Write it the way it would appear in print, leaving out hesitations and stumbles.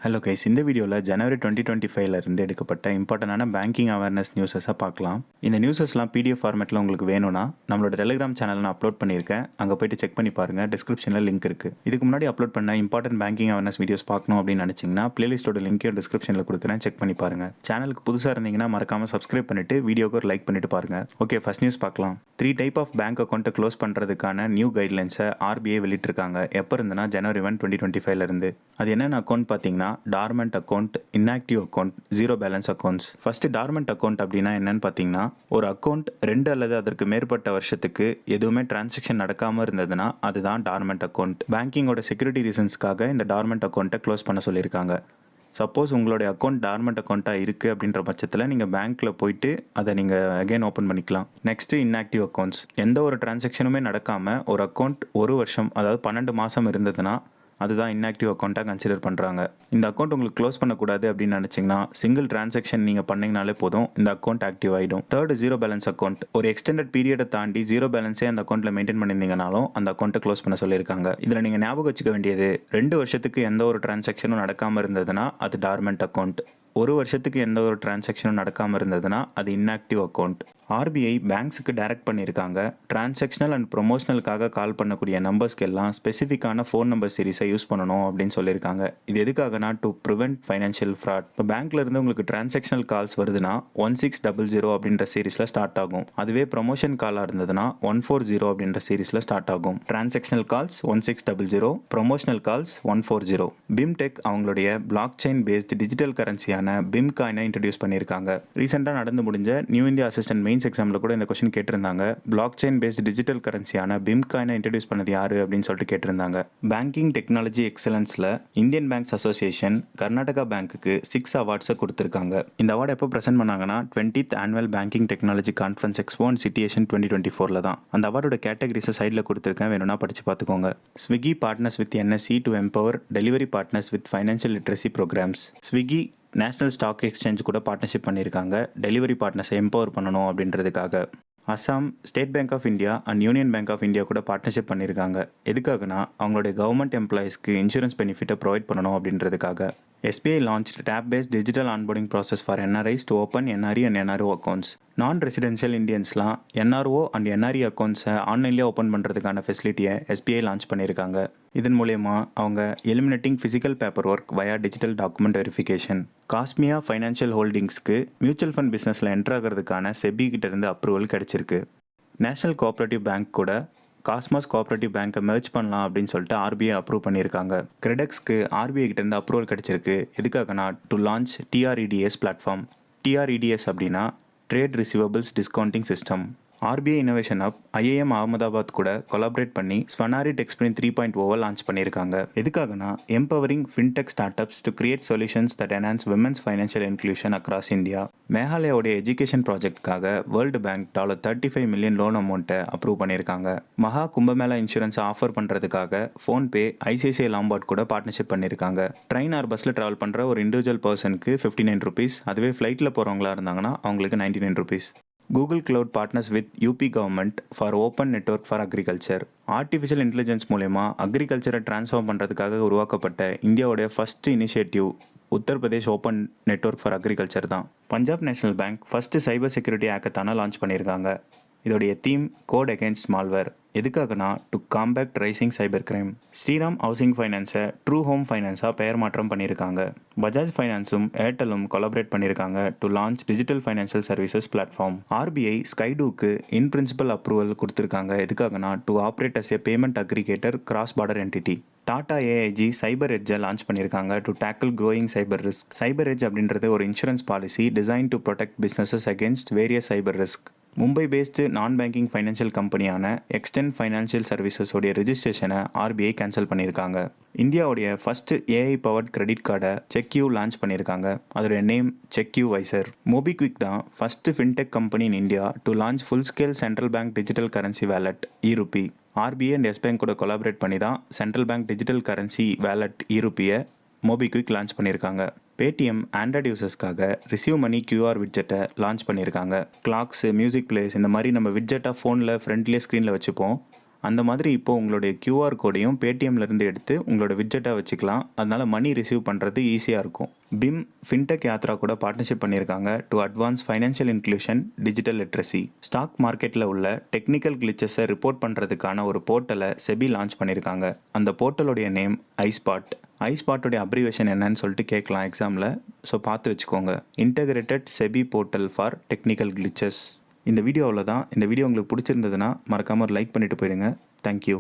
Hello guys, இந்த வீடியோவில் ஜனவரி 2025 இருந்து எடுக்கப்பட்ட இம்பார்ட்டண்டான பேங்கிங் அவேர்னஸ் நியூஸஸை பார்க்கலாம். இந்த நியூஸஸ்லாம் பிடிஎஃப் ஃபார்மேட்டில் உங்களுக்கு வேணும்னா நம்மளோட டெலிகிராம் சேனலில் நான் அப்லோட் பண்ணியிருக்கேன். அங்கே போய்ட்டு செக் பண்ணி பாருங்கள். டிஸ்கிரிப்ஷனில் லிங்க் இருக்குது. இதுக்கு முன்னாடி அப்லோட் பண்ண இம்பார்ட்டன்ட் பேங்கிங் அவேர்னஸ் வீடியோஸ் பார்க்கணும் அப்படின்னு நினச்சிங்கன்னா பிளேலிஸ்ட்டோட லிங்க்கையும் டிஸ்கிரிப்ஷனில் கொடுக்குறேன். செக் பண்ணி பாருங்கள். சேனலுக்கு புதுசாக இருந்தீங்கன்னா மறக்காமல் சப்ஸ்கிரைப் பண்ணிவிட்டு வீடியோக்கு ஒரு லைக் பண்ணிட்டு பாருங்கள். ஓகே, ஃபர்ஸ்ட் நியூஸ் பார்க்கலாம். 3 டைப் ஆஃப் பேங்க் அக்கௌண்ட்டை க்ளோஸ் பண்ணுறதுக்கான நியூ கைட்லைன்ஸை ஆர்பிஐ வெளியிட்டிருக்காங்க. எப்போ இருந்துன்னா ஜனவரி 1, 2025 இருந்து. அது என்னென்ன அக்கௌண்ட் பார்த்தீங்கன்னா torment account, inactive account, zero balance accounts. First torment account அப்படின்னா என்னன்னு பார்த்தீங்கன்னா ஒரு அக்கௌண்ட் 2 அல்லது அதற்கு மேற்பட்ட வருஷத்துக்கு எதுவுமே டிரான்சாக்ஷன் நடக்காமல் இருந்ததுன்னா அதுதான் டார்மெண்ட் அக்கௌண்ட். பேங்கிங்கோட செக்யூரிட்டி ரீசன்ஸ்க்காக இந்த டார்மெண்ட் அக்கௌண்ட்டை க்ளோஸ் பண்ண சொல்லியிருக்காங்க. சப்போஸ் உங்களுடைய அக்கௌண்ட் டார்மெண்ட் அக்கௌண்ட்டாக இருக்குது அப்படின்ற பட்சத்தில் நீங்கள் பேங்க்கில் போயிட்டு அதை நீங்கள் அகைன் ஓப்பன் பண்ணிக்கலாம். Next inactive accounts. எந்த ஒரு டிரான்சாக்ஷனுமே நடக்காமல் ஒரு அக்கௌண்ட் 1 வருஷம் அதாவது 12 மாதம் இருந்ததுன்னா அதுதான் இன்ஆக்டிவ் அக்கௌண்ட்டாக கன்சிடர் பண்ணுறாங்க. இந்த அக்கௌண்ட் உங்களுக்கு க்ளோஸ் பண்ணக்கூடாது அப்படின்னு நினச்சிங்கன்னா சிங்கிள் டிரான்சாக்ஷன் நீங்கள் பண்ணிங்கனாலே போதும், இந்த அக்கௌண்ட் ஆக்டிவ் ஆகிடும். Third, zero balance account. ஒரு எக்ஸ்டெண்டட் பீரியடை தாண்டி ஜீரோ பேலன்ஸே அந்த அக்கௌண்ட்டில் மெயின்டைன் பண்ணியிருந்தீங்கனாலும் அந்த அக்கௌண்ட்டை க்ளோஸ் பண்ண சொல்லியிருக்காங்க. இதில் நீங்கள் ஞாபகம் வச்சுக்க வேண்டியது 2 வருஷத்துக்கு எந்த ஒரு டிரான்சாக்ஷனும் நடக்காமல் இருந்ததுன்னா அது டார்மெண்ட் அக்கௌண்ட். 1 வருஷத்துக்கு எந்த ஒரு டிரான்சாக்ஷனும் நடக்காமல் இருந்ததுன்னா அது இன்ஆக்டிவ் அக்கௌண்ட். ஆர்பிஐ பேங்க்ஸுக்கு டைரக்ட் பண்ணியிருக்காங்க, டிரான்சாக்ஷனல் அண்ட் ப்ரொமோஷனலுக்காக கால் பண்ணக்கூடிய நம்பர்ஸ்க்கு எல்லாம் ஸ்பெசிஃபிக்கான ஃபோன் நம்பர் சீரிஸை யூஸ் பண்ணணும் அப்படின்னு சொல்லியிருக்காங்க. இது எதுக்காகனா டு ப்ரிவென்ட் ஃபைனான்ஷியல் ஃப்ராட். இப்போ பேங்க்ல இருந்து உங்களுக்கு டிரான்சாக்ஷனல் கால்ஸ் வருதுன்னா 1600 அப்படின்ற சீரிஸில் ஸ்டார்ட் ஆகும். அதுவே ப்ரொமோஷன் காலாக இருந்ததுன்னா 140 அப்படின்ற சீரிஸில் ஸ்டார்ட் ஆகும். Transactional calls 1600, promotional calls 140. Bimtech அவங்களுடைய பிளாக் செயின் பேஸ்ட் டிஜிட்டல் கரன்சியான பிம் காயினை இன்ட்ரடியூஸ் பண்ணியிருக்காங்க. ரீசெண்டாக நடந்து முடிஞ்ச நியூ இந்தியா அசிஸ்டன்ட் மெயின்ஸ் எக்ஸாமில் கூட இந்த கொஸ்டின் கேட்டிருந்தாங்க. பிளாக் செயின் பேஸ்ட் டிஜிட்டல் கரன்சியான பிம் காயினை இன்ட்ரடியூஸ் பண்ணது யாரு அப்படின்னு சொல்லிட்டு கேட்டிருந்தாங்க. பேங்கிங் டெக்னாலஜி எக்ஸலன்ஸில் இந்தியன் பேங்க்ஸ் அசோசியேஷன் கர்நாடகா பேங்க்குக்கு 6 அவார்ட்ஸை கொடுத்துருக்காங்க. இந்த அவார்டு எப்போ ப்ரெசென்ட் பண்ணாங்கன்னா 20th annual banking technology conference expo and citation 2024 தான். அந்த அவார்டோட கேட்டகரிஸை சைடில் கொடுத்துருக்கேன், வேணும்னா படித்து பார்த்துக்கோங்க. Swiggy partners with NSC to empower delivery partners with financial literacy programs. Swiggy National Stock Exchange கூட பார்ட்னர்ஷிப் பண்ணியிருக்காங்க, டெலிவரி பார்ட்னர்ஸை எம்பவர் பண்ணணும் அப்படின்றதுக்காக. Assam State Bank of India and Union Bank of India கூட பார்ட்னர்ஷிப் பண்ணியிருக்காங்க. எதுக்காகனா அவங்களுடைய கவர்மெண்ட் எம்ப்ளாயிஸ்க்கு இன்சூரன்ஸ் பெனிஃபிட்டை ப்ரொவைட் பண்ணணும் அப்படின்றதுக்காக. SBI launched tab-based digital onboarding process for NRIs to open NRE and NRO accounts. நான்-ரெசிடென்ஷியல் இந்தியன்ஸ்லாம் NRO and NRE அக்கௌண்ட்ஸை ஆன்லைன்லேயே ஓப்பன் பண்ணுறதுக்கான ஃபெசிலிட்டியை SBI லான்ச் பண்ணியிருக்காங்க. இதன் மூலயமா அவங்க eliminating physical paper work via digital document verification. Cosmea financial ஹோல்டிங்ஸ்க்கு மியூச்சுவல் ஃபண்ட் பிஸ்னஸில் enter ஆகிறதுக்கான SEBI கிட்டேருந்து அப்ரூவல் கிடச்சிருக்கு. நேஷனல் கோஆப்ரேட்டிவ் பேங்க் கூட காஸ்மாஸ் கோஆப்ரேட்டிவ் பேங்க்கை மெர்ஜ் பண்ணலாம் அப்படின்னு சொல்லிட்டு ஆர்பிஐ அப்ரூவ் பண்ணியிருக்காங்க. கிரெடெக்ஸ்க்கு ஆர்பிஐ கிட்டேருந்து அப்ரூவல் கிடச்சிருக்கு. எதுக்காகனா to launch TREDS platform. TREDS அப்படின்னா trade receivables discounting system. RBI innovation hub IIM Ahmedabad கூட கொலாபரேட் பண்ணி ஸ்வனாரி டெக்ஸ்பிரின் 3.0 லான்ச் பண்ணியிருக்காங்க. எதுக்காகனா empowering fintech start ups to create solutions that enhance women's financial inclusion across India. மேகாலயாவுடைய education ப்ராஜெக்ட்காக world bank $35 million loan அமௌண்ட்டை approve பண்ணியிருக்காங்க. Maha Kumbh Mela insurance offer பண்ணுறதுக்காக PhonePe ICICI Lombard கூட பார்ட்னர்ஷிப் பண்ணியிருக்காங்க. ட்ரெயின் ஆர் பஸ்ஸில் ட்ராவல் பண்ணுற ஒரு இண்டிவிஜுவல் பர்சனுக்கு ₹59, அதுவே ஃப்ளைட்டில் போகிறவங்களா இருந்தாங்கன்னா அவங்களுக்கு ₹99. Google cloud partners with UP government for open network for agriculture. Artificial intelligence மூலமா அக்ரிகல்ச்சரை டிரான்ஸ்ஃபார்ம் பண்ணுறதுக்காக உருவாக்கப்பட்ட இந்தியாவுடைய first initiative Uttar Pradesh open network for agriculture தான். Punjab national bank first cyber security hackathon launch பண்ணியிருக்காங்க. இதோடைய தீம் கோட் அகேன்ஸ்ட் மால்வேர். எதுக்காகனா to combat rising cyber crime. Shriram housing ஃபைனான்ஸை ட்ரூ ஹோம் ஃபைனான்ஸாக பெயர் மாற்றம் பண்ணியிருக்காங்க. பஜாஜ் ஃபைனான்ஸும் ஏர்டெல்லும் கொலாபரேட் பண்ணியிருக்காங்க to launch digital financial services platform. RBI ஸ்கைடூக்கு இன் பிரின்சிபல் அப்ரூவல் கொடுத்துருக்காங்க. எதுக்காகனா to operate as a payment aggregator cross border entity. Tata AIG cyber எட்ஜை லான்ச் பண்ணியிருக்காங்க to tackle growing cyber risk. Cyber edge அப்படின்றது ஒரு insurance policy design to protect businesses against various cyber risk. Mumbai based non banking financial கம்பெனியான extend financial சர்வீசஸோடைய ரெஜிஸ்ட்ரேஷனை RBI cancel பண்ணியிருக்காங்க. இந்தியாவுடைய first AI powered credit கார்டை செக்யூ லான்ச் பண்ணியிருக்காங்க. அதோடைய நேம் செக்யூ வைசர். மோபிக்விக் தான் first fintech company in India to launch full scale central bank digital currency wallet e rupee. RBI and yes bank கூட கொலாபரேட் பண்ணி தான் central bank digital currency wallet இ-ரூபியை மோபிக்விக் லான்ச் பண்ணியிருக்காங்க. பேடிஎம் ஆண்ட்ராய்டு யூசர்ஸ்க்காக receive money QR விட்ஜெட்டை launch பண்ணியிருக்காங்க. Clocks, music players இந்த மாதிரி நம்ம விட்ஜெட்டாக ஃபோனில் ஃப்ரண்ட்லேயே ஸ்க்ரீனில் வச்சுப்போம். அந்த மாதிரி இப்போ உங்களுடைய கியூஆர் கோடையும் பேடிஎம்லேருந்து எடுத்து உங்களோட விட்ஜெட்டாக வச்சுக்கலாம். அதனால் மணி ரிசீவ் பண்ணுறது ஈஸியாக இருக்கும். பிம் ஃபின்டெக் யாத்ரா கூட பார்ட்னர்ஷிப் பண்ணியிருக்காங்க to advance financial inclusion digital literacy. Stock மார்க்கெட்டில் உள்ள டெக்னிக்கல் கிளிச்சஸை ரிப்போர்ட் பண்ணுறதுக்கான ஒரு போர்ட்டலை செபி லான்ச் பண்ணியிருக்காங்க. அந்த போர்ட்டலுடைய நேம் ஐஸ்பாட். ஐஸ்பாட்டோடைய அப்ரிவேஷன் என்னன்னு சொல்லிட்டு கேட்கலாம் எக்ஸாமில். ஸோ பார்த்து வச்சுக்கோங்க. Integrated SEBI portal for technical clichés. இந்த வீடியோவில் தான். இந்த வீடியோ உங்களுக்கு பிடிச்சிருந்ததுன்னா மறக்காமல் ஒரு லைக் பண்ணிவிட்டு போயிடுங்க. தேங்க்யூ.